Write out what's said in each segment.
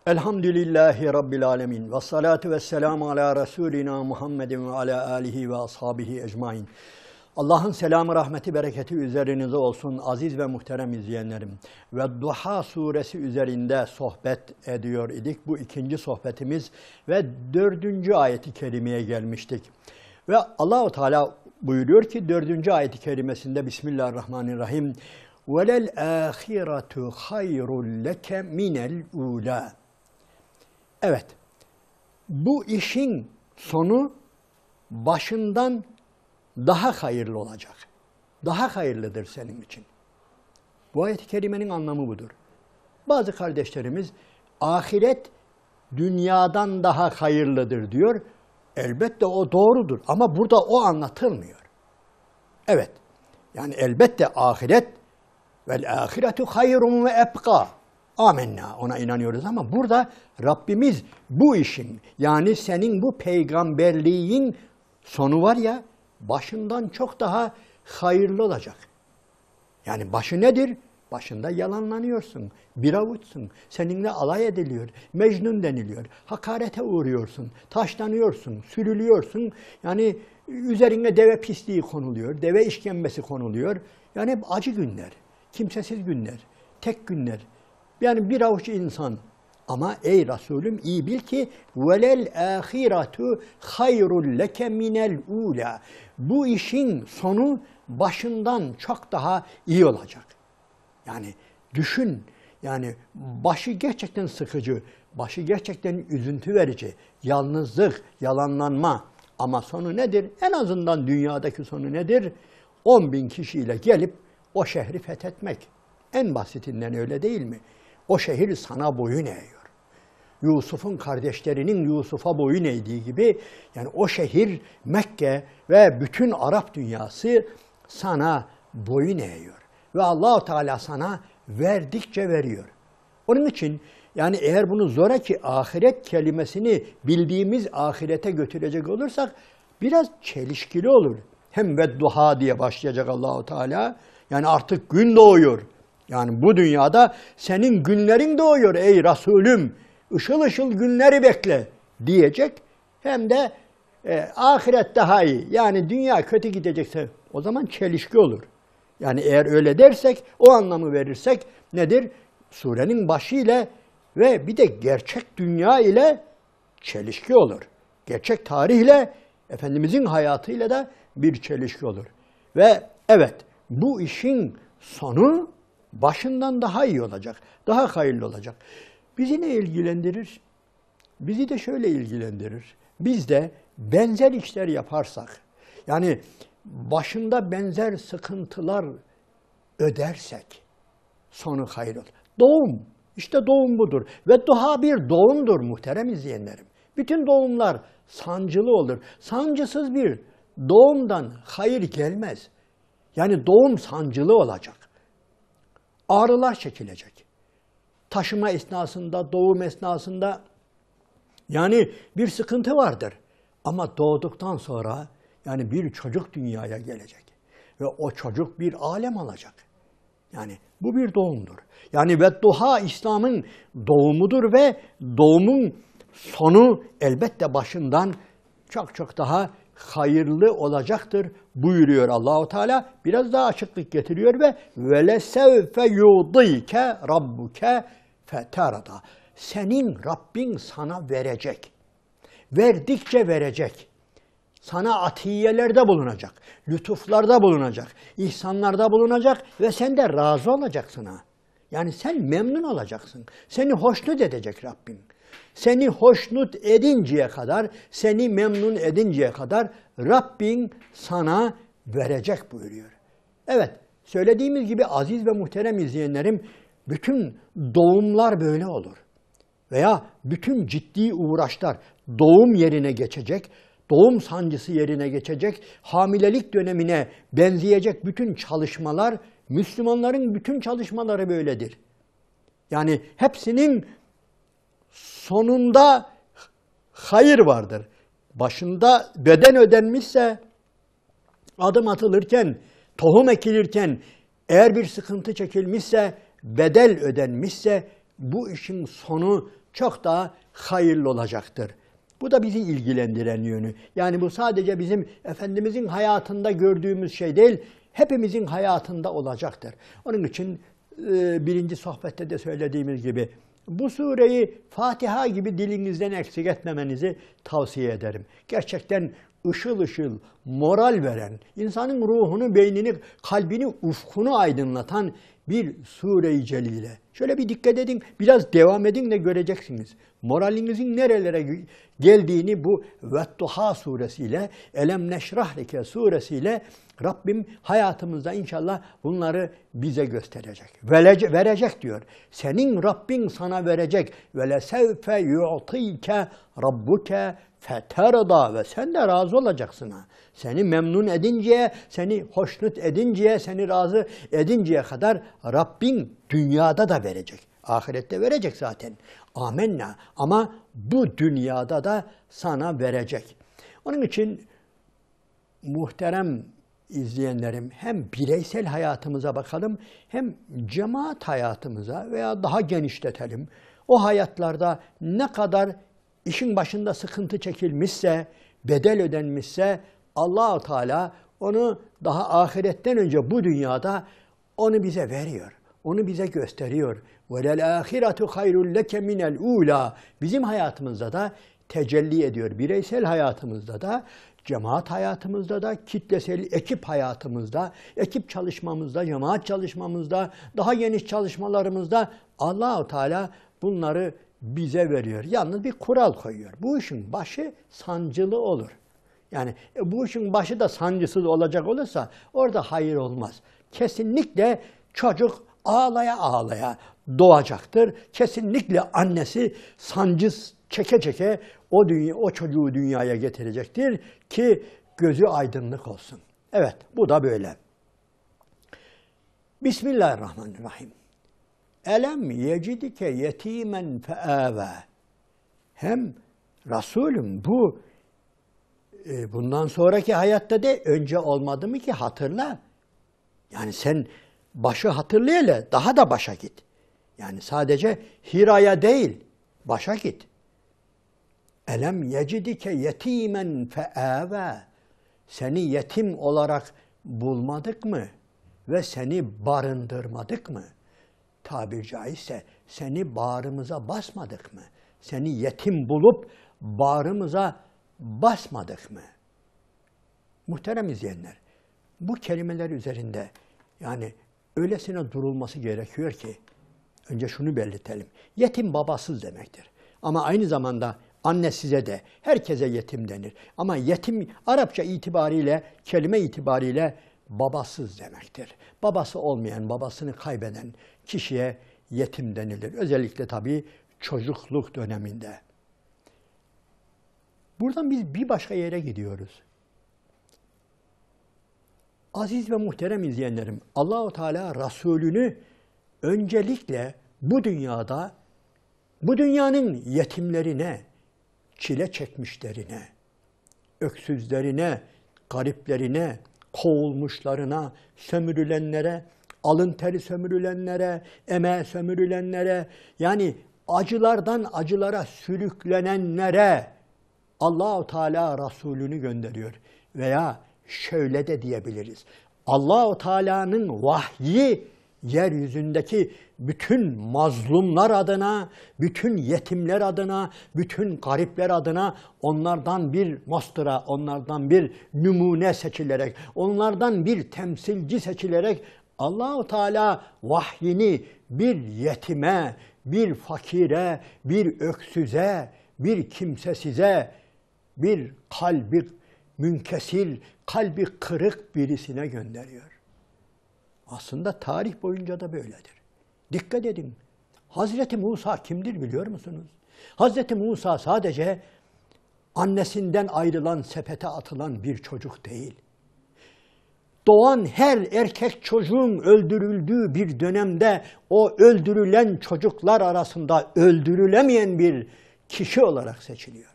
Elhamdülillahi Rabbil alemin. Ve salatu ve selamu ala Resulina Muhammedin ve ala alihi ve ashabihi ecmain. Allah'ın selamı, rahmeti, bereketi üzerinize olsun aziz ve muhterem izleyenlerim. Ve Duha suresi üzerinde sohbet ediyor idik. Bu ikinci sohbetimiz ve 4. ayeti kerimeye gelmiştik. Ve Allah-u Teala buyuruyor ki 4. ayeti kerimesinde Bismillahirrahmanirrahim. وَلَلْ آخِرَةُ خَيْرٌ لَكَ مِنَ الْعُولَى. Evet, bu işin sonu başından daha hayırlı olacak. Daha hayırlıdır senin için. Bu ayet-i kerimenin anlamı budur. Bazı kardeşlerimiz ahiret dünyadan daha hayırlıdır diyor. Elbette o doğrudur ama burada o anlatılmıyor. Evet, yani elbette ahiret vel ahiretu hayrun ve ebqa. Amenna, ona inanıyoruz ama burada Rabbimiz bu işin, yani senin bu peygamberliğin sonu var ya, başından çok daha hayırlı olacak. Yani başı nedir? Başında yalanlanıyorsun, bir avuçsun, seninle alay ediliyor, mecnun deniliyor, hakarete uğruyorsun, taşlanıyorsun, sürülüyorsun. Yani üzerine deve pisliği konuluyor, deve işkembesi konuluyor. Yani hep acı günler, kimsesiz günler, tek günler. Yani bir avuç insan. Ama ey Resulüm iyi bil ki velel ahiretu hayrul leke minel ula. Bu işin sonu başından çok daha iyi olacak. Yani düşün, yani başı gerçekten sıkıcı, başı gerçekten üzüntü verici, yalnızlık, yalanlanma. Ama sonu nedir? En azından dünyadaki sonu nedir? 10.000 kişiyle gelip o şehri fethetmek. En basitinden öyle değil mi? O şehir sana boyun eğiyor. Yusuf'un kardeşlerinin Yusuf'a boyun eğdiği gibi, yani o şehir Mekke ve bütün Arap dünyası sana boyun eğiyor. Ve Allah-u Teala sana verdikçe veriyor. Onun için yani eğer bunu zoraki ahiret kelimesini bildiğimiz ahirete götürecek olursak biraz çelişkili olur. Hem vedduha diye başlayacak Allah-u Teala. Yani artık gün doğuyor. Yani bu dünyada senin günlerin doğuyor ey Resulüm. Işıl ışıl günleri bekle diyecek. Hem de ahiret daha iyi. Yani dünya kötü gidecekse o zaman çelişki olur. Yani eğer öyle dersek, o anlamı verirsek nedir? Surenin başı ile ve bir de gerçek dünya ile çelişki olur. Gerçek tarihle, Efendimizin hayatıyla da bir çelişki olur. Ve evet, bu işin sonu başından daha iyi olacak, daha hayırlı olacak. Bizi ne ilgilendirir? Bizi de şöyle ilgilendirir. Biz de benzer işler yaparsak, yani başında benzer sıkıntılar ödersek sonu hayır olur. Doğum, işte doğum budur. Ve duha bir doğumdur muhterem izleyenlerim. Bütün doğumlar sancılı olur. Sancısız bir doğumdan hayır gelmez. Yani doğum sancılı olacak. Ağrılar çekilecek. Taşıma esnasında, doğum esnasında yani bir sıkıntı vardır. Ama doğduktan sonra yani bir çocuk dünyaya gelecek. Ve o çocuk bir alem alacak. Yani bu bir doğumdur. Yani vedduha İslam'ın doğumudur ve doğumun sonu elbette başından çok çok daha hayırlı olacaktır buyuruyor Allah-u Teala. Biraz daha açıklık getiriyor ve velesevfe yudike rabbuke feterada. Senin Rabbin sana verecek. Verdikçe verecek. Sana atiyelerde bulunacak, lütuflarda bulunacak, ihsanlarda bulunacak ve sen de razı olacaksın ha. Yani sen memnun olacaksın. Seni hoşnut edecek Rabbin. Seni hoşnut edinceye kadar, seni memnun edinceye kadar Rabbin sana verecek buyuruyor. Evet, söylediğimiz gibi aziz ve muhterem izleyenlerim, bütün doğumlar böyle olur. Veya bütün ciddi uğraşlar doğum yerine geçecek, doğum sancısı yerine geçecek, hamilelik dönemine benzeyecek bütün çalışmalar, Müslümanların bütün çalışmaları böyledir. Yani hepsinin sonunda hayır vardır. Başında beden ödenmişse, adım atılırken, tohum ekilirken, eğer bir sıkıntı çekilmişse, bedel ödenmişse, bu işin sonu çok daha hayırlı olacaktır. Bu da bizi ilgilendiren yönü. Yani bu sadece bizim Efendimizin hayatında gördüğümüz şey değil, hepimizin hayatında olacaktır. Onun için birinci sohbette de söylediğimiz gibi bu sureyi Fatiha gibi dilinizden eksik etmemenizi tavsiye ederim. Gerçekten ışıl ışıl, moral veren, insanın ruhunu, beynini, kalbini, ufkunu aydınlatan bir sure-i celile. Şöyle bir dikkat edin, biraz devam edin de göreceksiniz. Moralinizin nerelere geldiğini bu Vettuha suresiyle, Elem Neşrah Leke suresiyle Rabbim hayatımızda inşallah bunları bize gösterecek. Verecek diyor. Senin Rabbin sana verecek. Ve lesevfe yu'tike rabbuke feterda, ve sen de razı olacaksın ha. Seni memnun edinceye, seni hoşnut edinceye, seni razı edinceye kadar Rabbin dünyada da verecek. Ahirette verecek zaten. Amenna. Ama bu dünyada da sana verecek. Onun için muhterem izleyenlerim, hem bireysel hayatımıza bakalım, hem cemaat hayatımıza veya daha genişletelim. O hayatlarda ne kadar işin başında sıkıntı çekilmişse, bedel ödenmişse, Allah-u Teala onu daha ahiretten önce bu dünyada onu bize veriyor. Onu bize gösteriyor. وَلَلْآخِرَةُ خَيْرٌ لَكَ مِنَ الْعُولَى. Bizim hayatımızda da tecelli ediyor. Bireysel hayatımızda da, cemaat hayatımızda da, kitlesel ekip hayatımızda, ekip çalışmamızda, cemaat çalışmamızda, daha geniş çalışmalarımızda Allah-u Teala bunları bize veriyor. Yalnız bir kural koyuyor. Bu işin başı sancılı olur. Yani bu işin başı da sancısız olacak olursa orada hayır olmaz. Kesinlikle çocuk ağlaya ağlaya doğacaktır. Kesinlikle annesi sancı çeke çeke o çocuğu dünyaya getirecektir ki gözü aydınlık olsun. Evet, bu da böyle. Bismillahirrahmanirrahim. Elem yecidike yetimen feâve. Hem Resulüm bu bundan sonraki hayatta de önce olmadı mı ki hatırla. Yani sen başı hatırlayla daha da başa git. Yani sadece Hira'ya değil, başa git. Elem yecidike yetimen feâve. Seni yetim olarak bulmadık mı ve seni barındırmadık mı? Tabiri caizse seni bağrımıza basmadık mı? Seni yetim bulup bağrımıza basmadık mı? Muhterem izleyenler, bu kelimeler üzerinde yani öylesine durulması gerekiyor ki, önce şunu belirtelim. Yetim babasız demektir. Ama aynı zamanda anne size de, herkese yetim denir. Ama yetim Arapça itibariyle, kelime itibariyle babasız demektir. Babası olmayan, babasını kaybeden kişiye yetim denilir. Özellikle tabii çocukluk döneminde. Buradan biz bir başka yere gidiyoruz. Aziz ve muhterem izleyenlerim, Allah-u Teala Resulünü öncelikle bu dünyada, bu dünyanın yetimlerine, çile çekmişlerine, öksüzlerine, gariplerine, kovulmuşlarına, sömürülenlere, alın teri sömürülenlere, emeğe sömürülenlere, yani acılardan acılara sürüklenenlere Allah-u Teala Resulünü gönderiyor. Veya şöyle de diyebiliriz. Allah-u Teala'nın vahyi yeryüzündeki bütün mazlumlar adına, bütün yetimler adına, bütün garipler adına onlardan bir mastıra, onlardan bir numune seçilerek, onlardan bir temsilci seçilerek Allah-u Teala vahyini bir yetime, bir fakire, bir öksüze, bir kimsesize, bir kalbi münkesir, kalbi kırık birisine gönderiyor. Aslında tarih boyunca da böyledir. Dikkat edin. Hazreti Musa kimdir biliyor musunuz? Hazreti Musa sadece annesinden ayrılan, sepete atılan bir çocuk değil. Doğan her erkek çocuğun öldürüldüğü bir dönemde o öldürülen çocuklar arasında öldürülemeyen bir kişi olarak seçiliyor.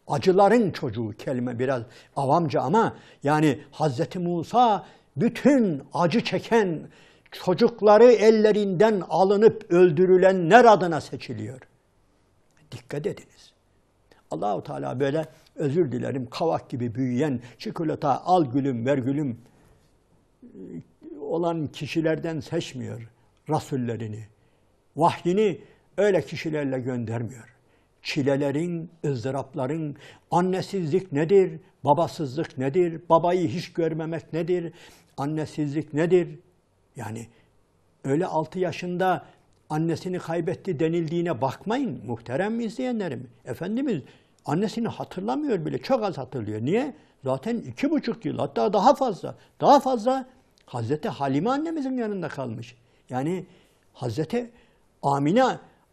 Acıların çocuğu kelime biraz avamca ama yani Hazreti Musa bütün acı çeken çocukları ellerinden alınıp öldürülenler adına seçiliyor. Dikkat ediniz. Allah-u Teala böyle, özür dilerim, kavak gibi büyüyen, çikolata al gülüm ver gülüm olan kişilerden seçmiyor rasullerini. Vahyini öyle kişilerle göndermiyor. Çilelerin, ızdırapların, annesizlik nedir, babasızlık nedir, babayı hiç görmemek nedir, annesizlik nedir? Yani öyle 6 yaşında annesini kaybetti denildiğine bakmayın muhterem izleyenlerim. Efendimiz annesini hatırlamıyor bile, çok az hatırlıyor. Niye? Zaten 2,5 yıl, hatta daha fazla Hazreti Halime annemizin yanında kalmış. Yani Hazreti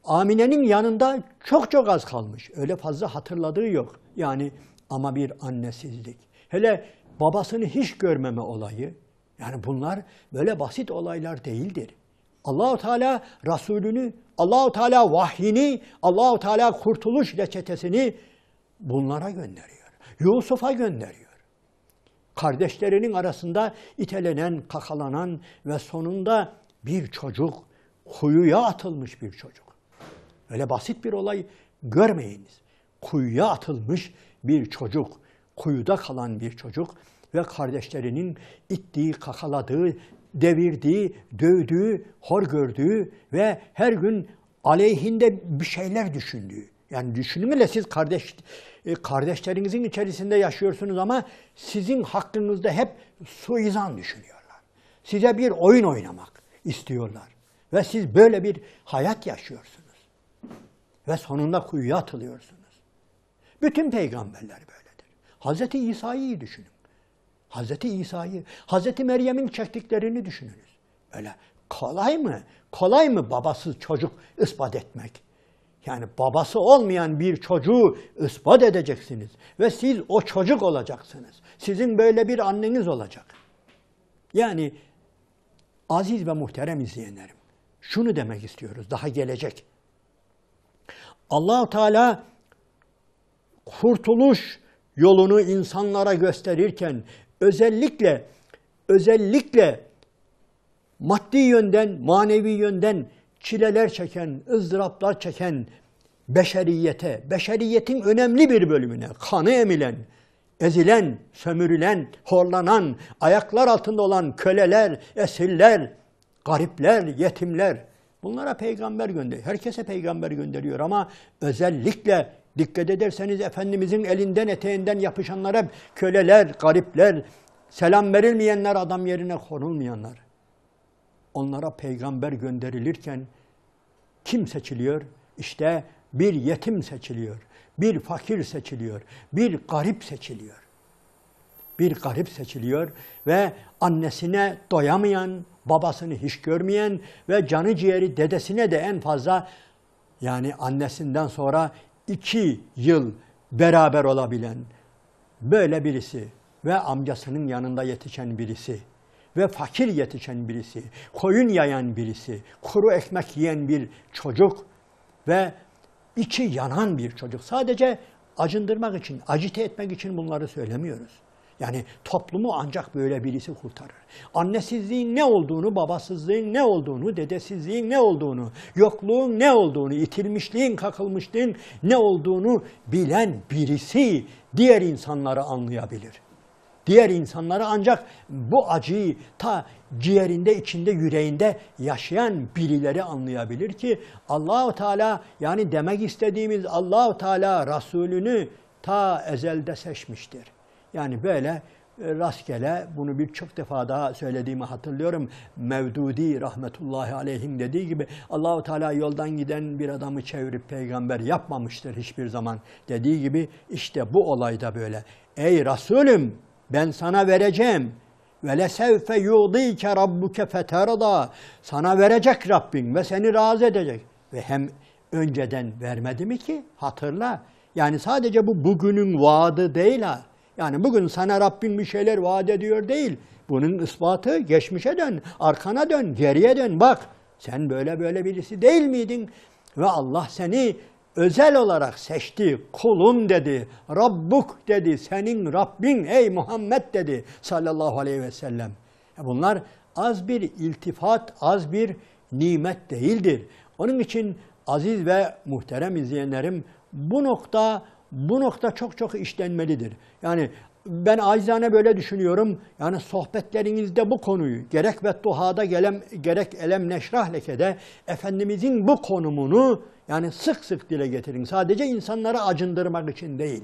Amine'nin yanında çok az kalmış. Öyle fazla hatırladığı yok. Yani ama bir annesizlik. Hele babasını hiç görmeme olayı. Yani bunlar böyle basit olaylar değildir. Allah-u Teala Resulünü, Allah-u Teala vahyini, Allah-u Teala kurtuluş reçetesini bunlara gönderiyor. Yusuf'a gönderiyor. Kardeşlerinin arasında itelenen, kakalanan ve sonunda bir çocuk, kuyuya atılmış bir çocuk. Öyle basit bir olay görmeyiniz. Kuyuya atılmış bir çocuk, kuyuda kalan bir çocuk ve kardeşlerinin ittiği, kakaladığı, devirdiği, dövdüğü, hor gördüğü ve her gün aleyhinde bir şeyler düşündüğü. Yani düşünün hele siz kardeşlerinizin içerisinde yaşıyorsunuz ama sizin hakkınızda hep suizan düşünüyorlar. Size bir oyun oynamak istiyorlar. Ve siz böyle bir hayat yaşıyorsunuz. Ve sonunda kuyuya atılıyorsunuz. Bütün peygamberler böyledir. Hazreti İsa'yı düşünün. Hazreti İsa'yı, Hazreti Meryem'in çektiklerini düşününüz. Öyle kolay mı babasız çocuk ispat etmek? Yani babası olmayan bir çocuğu ispat edeceksiniz. Ve siz o çocuk olacaksınız. Sizin böyle bir anneniz olacak. Yani aziz ve muhterem izleyenlerim, şunu demek istiyoruz, daha gelecek. Allah-u Teala kurtuluş yolunu insanlara gösterirken özellikle maddi yönden, manevi yönden çileler çeken, ızdıraplar çeken beşeriyetin önemli bir bölümüne, kanı emilen, ezilen, sömürülen, horlanan, ayaklar altında olan köleler, esirler, garipler, yetimler, bunlara peygamber gönderiyor. Herkese peygamber gönderiyor ama özellikle dikkat ederseniz Efendimizin elinden eteğinden yapışanlara köleler, garipler, selam verilmeyenler, adam yerine konulmayanlar. Onlara peygamber gönderilirken kim seçiliyor? İşte bir yetim seçiliyor, bir fakir seçiliyor, bir garip seçiliyor. Bir garip seçiliyor ve annesine doyamayan, babasını hiç görmeyen ve canı ciğeri dedesine de en fazla, yani annesinden sonra 2 yıl beraber olabilen böyle birisi ve amcasının yanında yetişen birisi ve fakir yetişen birisi, koyun yayan birisi, kuru ekmek yiyen bir çocuk ve içi yanan bir çocuk. Sadece acındırmak için, acite etmek için bunları söylemiyoruz. Yani toplumu ancak böyle birisi kurtarır. Annesizliğin ne olduğunu, babasızlığın ne olduğunu, dedesizliğin ne olduğunu, yokluğun ne olduğunu, itilmişliğin, kakılmışlığın ne olduğunu bilen birisi diğer insanları anlayabilir. Diğer insanları ancak bu acıyı ta ciğerinde, içinde, yüreğinde yaşayan birileri anlayabilir ki Allah-u Teala, yani demek istediğimiz Allah-u Teala Resulünü ta ezelde seçmiştir. Yani böyle rastgele, bunu birçok defa daha söylediğimi hatırlıyorum. Mevdudi rahmetullahi aleyhim dediği gibi Allah-u Teala yoldan giden bir adamı çevirip peygamber yapmamıştır hiçbir zaman dediği gibi işte bu olayda böyle. Ey Resulüm, ben sana vereceğim. Ve lesevfe yudike rabbuke feterda. Sana verecek Rabbin ve seni razı edecek. Ve hem önceden vermedi mi ki? Hatırla. Yani sadece bu bugünün vaadi değil ha. Yani bugün sana Rabbin bir şeyler vaat ediyor değil. Bunun ispatı geçmişe dön, arkana dön, geriye dön. Bak sen böyle birisi değil miydin? Ve Allah seni özel olarak seçti. Kulum dedi, Rabbuk dedi, senin Rabbin ey Muhammed dedi sallallahu aleyhi ve sellem. Bunlar az bir iltifat, az bir nimet değildir. Onun için aziz ve muhterem izleyenlerim, bu nokta çok çok işlenmelidir. Yani ben acizane böyle düşünüyorum. Yani sohbetlerinizde bu konuyu gerek Vedduha'da gerek Elem Neşrah Leke'de Efendimizin bu konumunu yani sık sık dile getirin. Sadece insanları acındırmak için değil.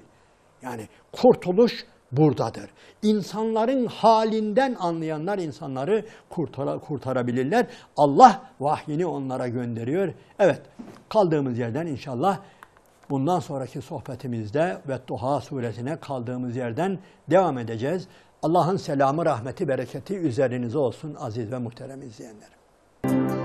Yani kurtuluş buradadır. İnsanların halinden anlayanlar insanları kurtarabilirler. Allah vahyini onlara gönderiyor. Evet, kaldığımız yerden inşallah bundan sonraki sohbetimizde Vedduha suresine kaldığımız yerden devam edeceğiz. Allah'ın selamı, rahmeti, bereketi üzerinize olsun aziz ve muhterem izleyenlerim.